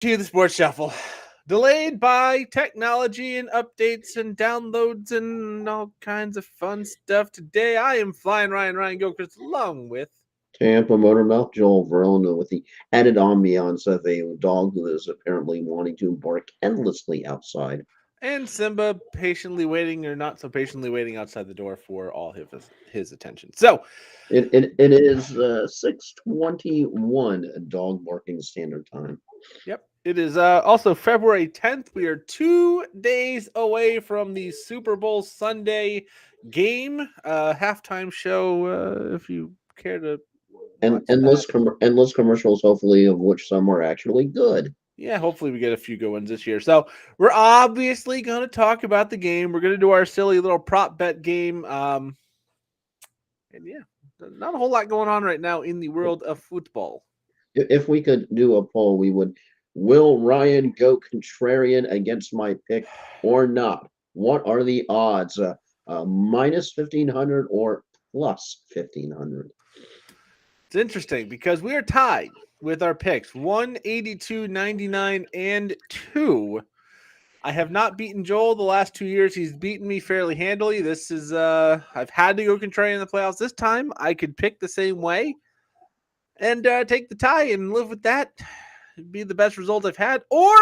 To the Sports Shuffle. Delayed by technology and updates and downloads and all kinds of fun stuff. Today I am flying Ryan Gilchrist along with Tampa Motormouth Joel Verona with the added ambiance of a dog who is apparently wanting to bark endlessly outside. and Simba patiently waiting or not so patiently waiting outside the door for all his attention. So, It is 6:21 dog barking standard time. yep, it is also February 10th. We are 2 days away from the Super Bowl Sunday game, halftime show. If you care to And watch that. endless commercials, hopefully, of which some are actually good. Yeah, hopefully we get a few good ones this year. So we're obviously going to talk about the game. We're going to do our silly little prop bet game. And yeah, not a whole lot going on right now in the world of football. If we could do a poll, we would. Will Ryan go contrarian against my pick or not? What are the odds? Minus 1,500 or plus 1,500? It's interesting because we are tied with our picks 182, 99, and 2. I have not beaten Joel the last 2 years. He's beaten me fairly handily. This is I've had to go contrarian in the playoffs. This time I could pick the same way and take the tie and live with that. It'd be the best result I've had, or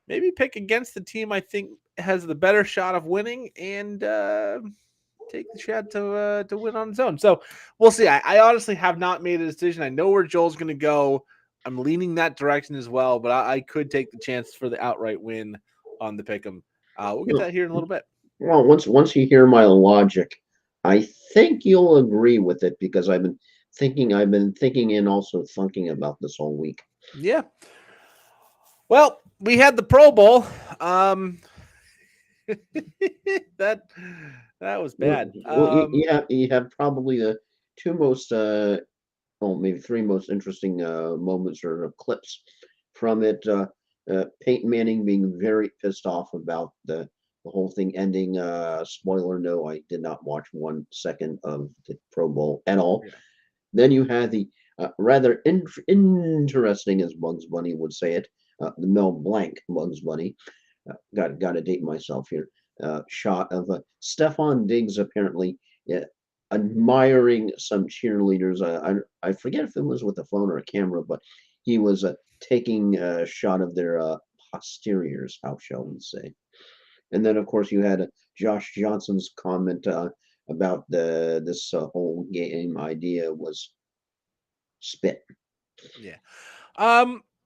maybe pick against the team I think has the better shot of winning and take the shot to win on its own. So we'll see. I honestly have not made a decision. I know where Joel's going to go. I'm leaning that direction as well, but I could take the chance for the outright win on the pick'em. We'll get to Well, that here in a little bit. once you hear my logic, I think you'll agree with it because I've been thinking and also thinking about this all week. Yeah. Well, we had the Pro Bowl. Um, that that was bad. You have probably the two most, well, maybe three most interesting moments or clips from it. Peyton Manning being very pissed off about the whole thing ending. Spoiler: no, I did not watch 1 second of the Pro Bowl at all. Yeah. Then you had the rather interesting, as Bugs Bunny would say it, the Mel Blanc Bugs Bunny. Got to date myself here. Shot of Stefan Diggs apparently admiring some cheerleaders. I forget if it was with a phone or a camera, but he was taking a shot of their posteriors. How shall we say? And then, of course, you had Josh Johnson's comment about this whole game idea was spit. Yeah.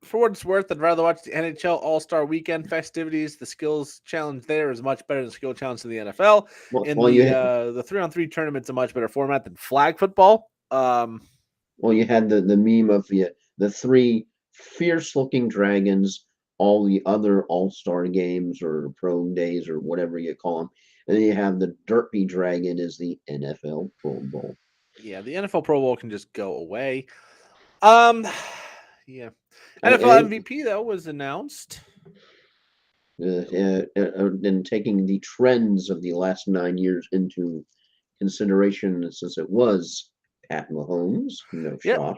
For what it's worth, I'd rather watch the NHL All Star Weekend festivities. The skills challenge there is much better than the skill challenge in the NFL, Well, and well, you had, the 3-on-3 tournament's a much better format than flag football. you had the meme of the three fierce looking dragons, all the other All Star games or pro days or whatever you call them, and then you have the derpy dragon is the NFL Pro Bowl. Yeah, the NFL Pro Bowl can just go away. Um, yeah, NFL And MVP though was announced. and taking the trends of the last 9 years into consideration, since it was Pat Mahomes, no Yep, shot.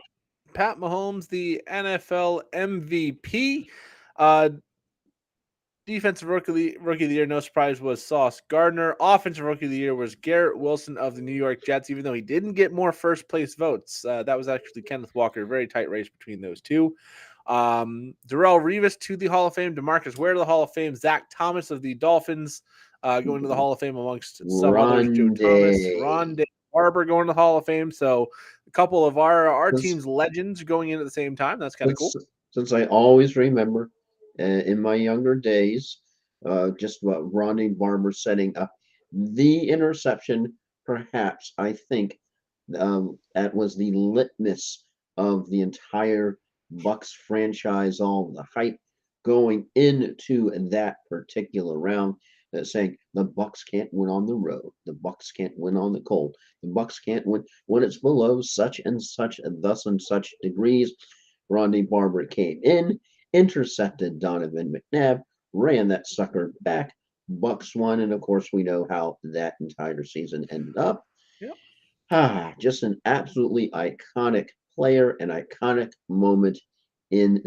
Pat Mahomes, the NFL MVP. Uh, Defensive rookie of the year, no surprise, was Sauce Gardner. Offensive rookie of the year was Garrett Wilson of the New York Jets, even though he didn't get more first place votes. That was actually Kenneth Walker. Very tight race between those two. Darrell Revis to the Hall of Fame. DeMarcus Ware to the Hall of Fame. Zach Thomas of the Dolphins going to the Hall of Fame amongst some others. Joe Thomas, Rondé. Ron Barber going to the Hall of Fame. So a couple of our Since, team's legends going in at the same time. That's kind of since, cool. since I always remember in my younger days, just what Ronnie Barber setting up the interception, perhaps, I think that was the litmus of the entire Bucks franchise, all the hype going into that particular round. Saying the Bucks can't win on the road, the Bucks can't win on the cold, the Bucks can't win when it's below such and such and thus and such degrees. Ronnie Barber came in, intercepted Donovan McNabb, ran that sucker back. Bucks won, and of course we know how that entire season ended up. Yep. Just an absolutely iconic player, an iconic moment in the